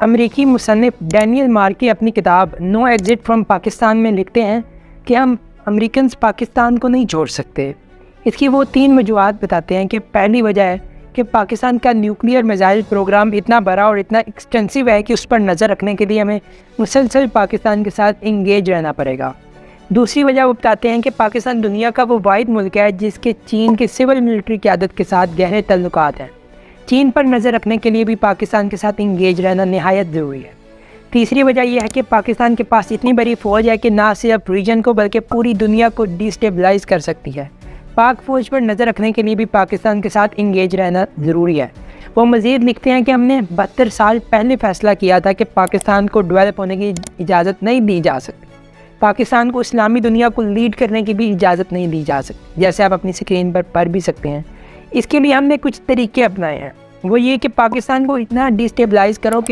امریکی مصنف ڈینیل مارکی اپنی کتاب نو ایگزٹ فرام پاکستان میں لکھتے ہیں کہ ہم امریکنز پاکستان کو نہیں چھوڑ سکتے۔ اس کی وہ 3 وجوہات بتاتے ہیں کہ پہلی وجہ ہے کہ پاکستان کا نیوکلیئر میزائل پروگرام اتنا بڑا اور اتنا ایکسٹینسو ہے کہ اس پر نظر رکھنے کے لیے ہمیں مسلسل پاکستان کے ساتھ انگیج رہنا پڑے گا۔ دوسری وجہ وہ بتاتے ہیں کہ پاکستان دنیا کا وہ واحد ملک ہے جس کے چین کے سول ملٹری قیادت کے ساتھ گہرے تعلقات ہیں۔ چین پر نظر رکھنے کے لیے بھی پاکستان کے ساتھ انگیج رہنا نہایت ضروری ہے۔ تیسری وجہ یہ ہے کہ پاکستان کے پاس اتنی بڑی فوج ہے کہ نہ صرف ریجن کو بلکہ پوری دنیا کو ڈیسٹیبلائز کر سکتی ہے۔ پاک فوج پر نظر رکھنے کے لیے بھی پاکستان کے ساتھ انگیج رہنا ضروری ہے۔ وہ مزید لکھتے ہیں کہ ہم نے 72 سال پہلے فیصلہ کیا تھا کہ پاکستان کو ڈیولپ ہونے کی اجازت نہیں دی جا سکتی۔ پاکستان کو اسلامی دنیا کو لیڈ کرنے کی بھی اجازت نہیں دی جا سکتی، جیسے آپ اپنی اسکرین پر پڑھ بھی سکتے ہیں۔ اس کے لیے ہم نے کچھ طریقے اپنائے ہیں، وہ یہ کہ پاکستان کو اتنا ڈیسٹیبلائز کرو کہ